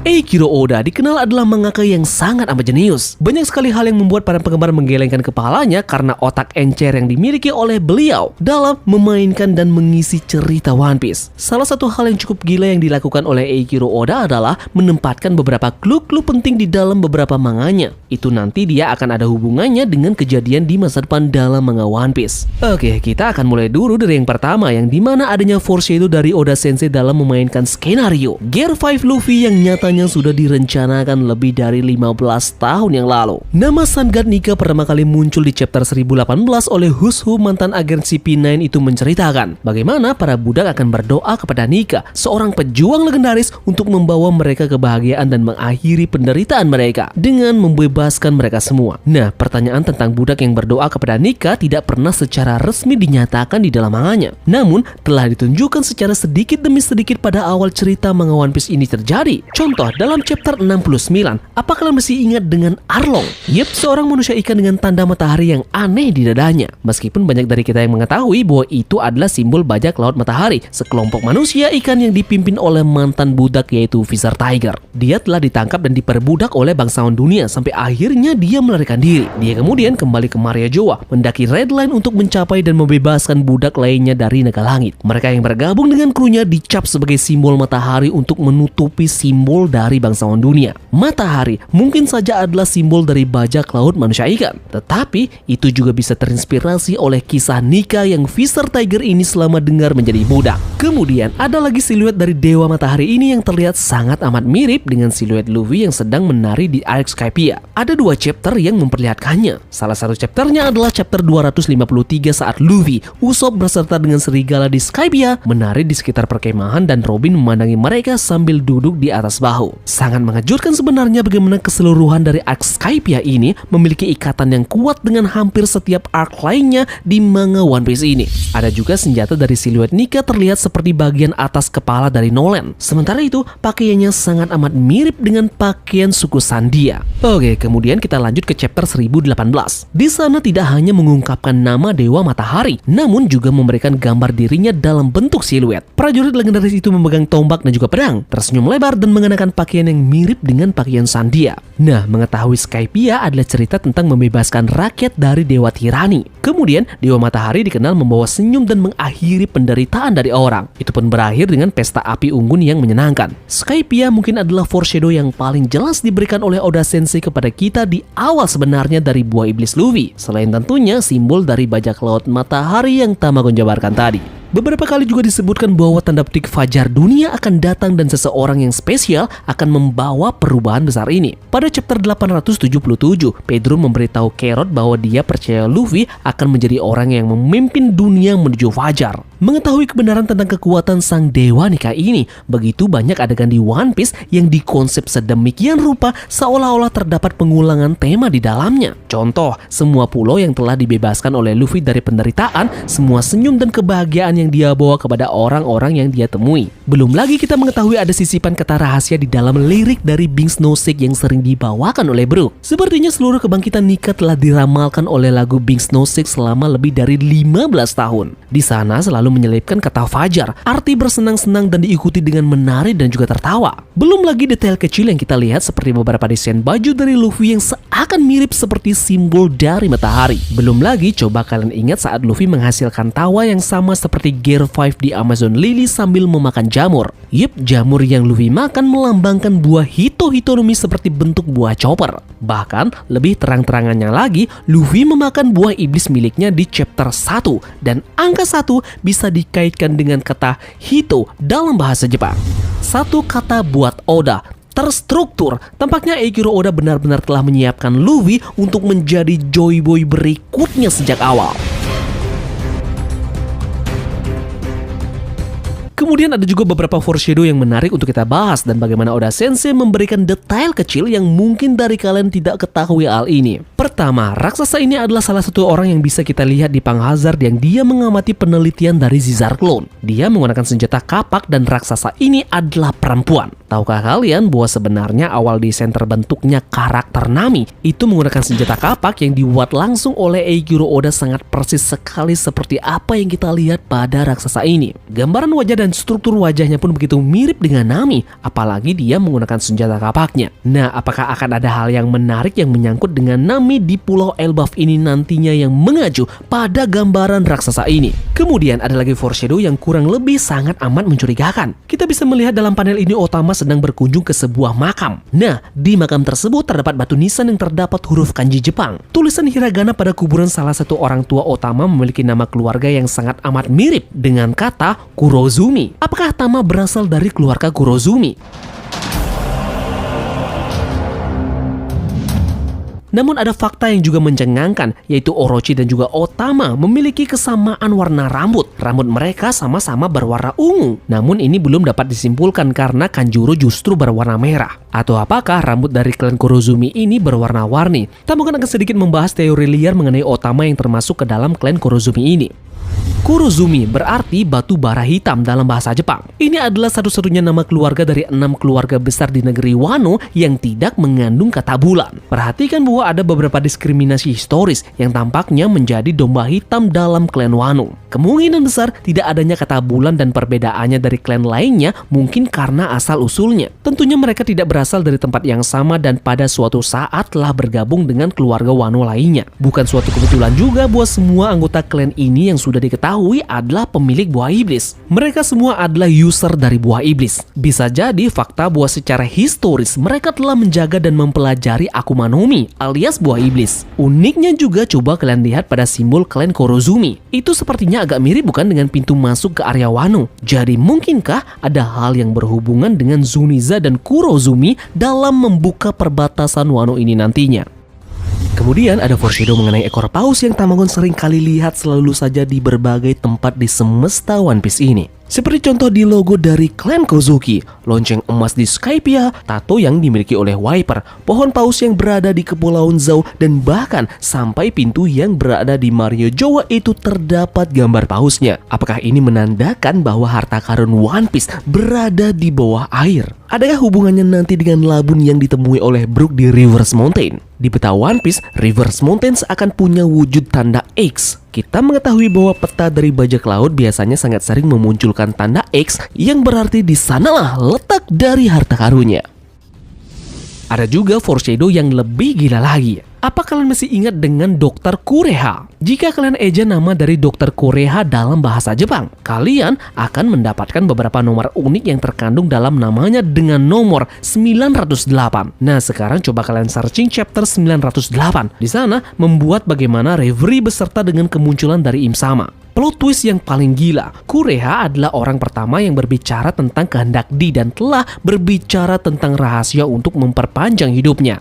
Eiichiro Oda dikenal adalah mangaka yang sangat amat jenius. Banyak sekali hal yang membuat para penggemar menggelengkan kepalanya karena otak encer yang dimiliki oleh beliau dalam memainkan dan mengisi cerita One Piece. Salah satu hal yang cukup gila yang dilakukan oleh Eiichiro Oda adalah menempatkan beberapa clue-clue penting di dalam beberapa manganya. Itu nanti dia akan ada hubungannya dengan kejadian di masa depan dalam manga One Piece. Oke, kita akan mulai dulu dari yang pertama, yang dimana adanya foreshadow dari Oda Sensei dalam memainkan skenario Gear 5 Luffy yang nyatanya sudah direncanakan lebih dari 15 tahun yang lalu. Nama Sun God Nika pertama kali muncul di chapter 1018 oleh Hushu, mantan agen CP9 itu menceritakan bagaimana para budak akan berdoa kepada Nika, seorang pejuang legendaris, untuk membawa mereka kebahagiaan dan mengakhiri penderitaan mereka dengan membebaskan mereka semua. Nah, pertanyaan tentang budak yang berdoa kepada Nika tidak pernah secara resmi dinyatakan di dalam manganya. Namun, telah ditunjukkan secara sedikit demi sedikit pada awal cerita manga One Piece ini terjadi. Contoh, dalam chapter 69, apa kalian masih ingat dengan Arlong? Yep, seorang manusia ikan dengan tanda matahari yang aneh di dadanya. Meskipun banyak dari kita yang mengetahui bahwa itu adalah simbol bajak laut matahari, sekelompok manusia ikan yang dipimpin oleh mantan budak yaitu Visor Tiger. Dia telah ditangkap dan diperbudak oleh bangsawan dunia sampai akhirnya dia melarikan diri. Dia kemudian kembali ke Maria Joa, mendaki Red Line untuk mencapai dan membebaskan budak lainnya dari naga langit. Mereka yang bergabung dengan krunya dicap sebagai simbol matahari untuk menutupi simbol dari bangsawan dunia. Matahari mungkin saja adalah simbol dari bajak laut manusia ikan, tetapi itu juga bisa terinspirasi oleh kisah Nika yang Visor Tiger ini selama dengar menjadi budak. Kemudian ada lagi siluet dari Dewa Matahari ini yang terlihat sangat amat mirip dengan siluet Luffy yang sedang menari di Arc Skypiea. Ada dua chapter yang memperlihatkannya. Salah satu chapternya adalah chapter 253 saat Luffy, Usopp beserta dengan serigala di Skypiea menari di sekitar perkemahan dan Robin memandangi mereka sambil duduk di atas bahu. Sangat mengejutkan sebenarnya bagaimana keseluruhan dari Arc Skypiea ini memiliki ikatan yang kuat dengan hampir setiap arc lainnya di manga One Piece ini. Ada juga senjata dari siluet Nika terlihat seperti bagian atas kepala dari Nolan. Sementara itu, pakaiannya sangat amat mirip dengan pakaian suku Sandia. Oke, kemudian kita lanjut ke chapter 1018. Di sana tidak hanya mengungkapkan nama Dewa Matahari, namun juga memberikan gambar dirinya dalam bentuk siluet. Prajurit legendaris itu memegang tombak dan juga pedang, tersenyum lebar dan mengenakan pakaian yang mirip dengan pakaian Sandia. Nah, mengetahui Skypiea adalah cerita tentang membebaskan rakyat dari Dewa Tirani. Kemudian, Dewa Matahari dikenal membawa senyum dan mengakhiri penderitaan dari orang. Itu pun berakhir dengan pesta api unggun yang menyenangkan. Skypiea mungkin adalah foreshadow yang paling jelas diberikan oleh Oda Sensei kepada kita di awal sebenarnya dari buah iblis Luffy, selain tentunya simbol dari bajak laut matahari yang Tamagon jabarkan tadi. Beberapa kali juga disebutkan bahwa tanda petik fajar dunia akan datang dan seseorang yang spesial akan membawa perubahan besar ini. Pada chapter 877, Pedro memberitahu Carrot bahwa dia percaya Luffy akan menjadi orang yang memimpin dunia menuju fajar. Mengetahui kebenaran tentang kekuatan sang Dewa Nika ini, begitu banyak adegan di One Piece yang dikonsep sedemikian rupa seolah-olah terdapat pengulangan tema di dalamnya. Contoh, semua pulau yang telah dibebaskan oleh Luffy dari penderitaan, semua senyum dan kebahagiaan yang dia bawa kepada orang-orang yang dia temui. Belum lagi kita mengetahui ada sisipan kata rahasia di dalam lirik dari Bing's Nosek yang sering dibawakan oleh Brook. Sepertinya seluruh kebangkitan Nika telah diramalkan oleh lagu Bing's Nosek selama lebih dari 15 tahun. Di sana selalu menyelipkan kata fajar, arti bersenang-senang dan diikuti dengan menari dan juga tertawa. Belum lagi detail kecil yang kita lihat seperti beberapa desain baju dari Luffy yang seakan mirip seperti simbol dari matahari. Belum lagi coba kalian ingat saat Luffy menghasilkan tawa yang sama seperti Gear 5 di Amazon Lily sambil memakan jamur. Yep, jamur yang Luffy makan melambangkan buah Hito-Hitonomi seperti bentuk buah chopper. Bahkan lebih terang-terangannya lagi, Luffy memakan buah iblis miliknya di chapter 1 dan angka 1 bisa dikaitkan dengan kata Hito dalam bahasa Jepang. Satu kata buat Oda, terstruktur. Tampaknya Eiichiro Oda benar-benar telah menyiapkan Luffy untuk menjadi Joy Boy berikutnya sejak awal. Kemudian ada juga beberapa foreshadow yang menarik untuk kita bahas dan bagaimana Oda Sensei memberikan detail kecil yang mungkin dari kalian tidak ketahui hal ini. Pertama, raksasa ini adalah salah satu orang yang bisa kita lihat di Punk Hazard yang dia mengamati penelitian dari Caesar Clone. Dia menggunakan senjata kapak dan raksasa ini adalah perempuan. Tahukah kalian bahwa sebenarnya awal desain terbentuknya karakter Nami itu menggunakan senjata kapak yang dibuat langsung oleh Eiichiro Oda sangat persis sekali seperti apa yang kita lihat pada raksasa ini. Gambaran wajah dan struktur wajahnya pun begitu mirip dengan Nami, apalagi dia menggunakan senjata kapaknya. Nah, apakah akan ada hal yang menarik yang menyangkut dengan Nami di Pulau Elbaf ini nantinya yang mengacu pada gambaran raksasa ini? Kemudian ada lagi foreshadow yang kurang lebih sangat amat mencurigakan. Kita bisa melihat dalam panel ini Otama sedang berkunjung ke sebuah makam. Nah, di makam tersebut terdapat batu nisan yang terdapat huruf kanji Jepang. Tulisan hiragana pada kuburan salah satu orang tua Otama memiliki nama keluarga yang sangat amat mirip dengan kata Kurozumi. Apakah Tama berasal dari keluarga Kurozumi? Namun ada fakta yang juga mencengangkan, yaitu Orochi dan juga Otama memiliki kesamaan warna rambut. Rambut mereka sama-sama berwarna ungu. Namun ini belum dapat disimpulkan karena Kanjuro justru berwarna merah. Atau apakah rambut dari klan Kurozumi ini berwarna-warni? Tamukan akan sedikit membahas teori liar mengenai Otama yang termasuk ke dalam klan Kurozumi ini. Kurozumi berarti batu bara hitam dalam bahasa Jepang. Ini adalah satu-satunya nama keluarga dari 6 keluarga besar di negeri Wano yang tidak mengandung kata bulan. Perhatikan bahwa ada beberapa diskriminasi historis yang tampaknya menjadi domba hitam dalam klan Wano. Kemungkinan besar tidak adanya kata bulan dan perbedaannya dari klan lainnya mungkin karena asal-usulnya. Tentunya mereka tidak berasal dari tempat yang sama dan pada suatu saat telah bergabung dengan keluarga Wano lainnya. Bukan suatu kebetulan juga bahwa semua anggota klan ini yang sudah diketahui adalah pemilik buah iblis. Mereka semua adalah user dari buah iblis. Bisa jadi fakta bahwa secara historis mereka telah menjaga dan mempelajari Akuma no Mi alias buah iblis. Uniknya juga coba kalian lihat pada simbol klan Kurozumi. Itu sepertinya agak mirip bukan dengan pintu masuk ke area Wano. Jadi mungkinkah ada hal yang berhubungan dengan Zuniza dan Kurozumi dalam membuka perbatasan Wano ini nantinya? Kemudian ada foreshadow mengenai ekor paus yang Tamagon sering kali lihat selalu saja di berbagai tempat di semesta One Piece ini. Seperti contoh di logo dari klan Kozuki, lonceng emas di Skypiea, tato yang dimiliki oleh Wiper, pohon paus yang berada di Kepulauan Zou, dan bahkan sampai pintu yang berada di Mario Jowa itu terdapat gambar pausnya. Apakah ini menandakan bahwa harta karun One Piece berada di bawah air? Adakah hubungannya nanti dengan labun yang ditemui oleh Brook di Rivers Mountain? Di peta One Piece, Rivers Mountains akan punya wujud tanda X. Kita mengetahui bahwa peta dari bajak laut biasanya sangat sering memunculkan tanda X yang berarti di sanalah letak dari harta karunnya. Ada juga foreshadow yang lebih gila lagi. Apa kalian masih ingat dengan Dr. Kureha? Jika kalian eja nama dari Dr. Kureha dalam bahasa Jepang, kalian akan mendapatkan beberapa nomor unik yang terkandung dalam namanya dengan nomor 908. Nah, sekarang coba kalian searching chapter 908. Di sana membuat bagaimana Reverie beserta dengan kemunculan dari Im Sama. Plot twist yang paling gila, Kureha adalah orang pertama yang berbicara tentang kehendak Di dan telah berbicara tentang rahasia untuk memperpanjang hidupnya.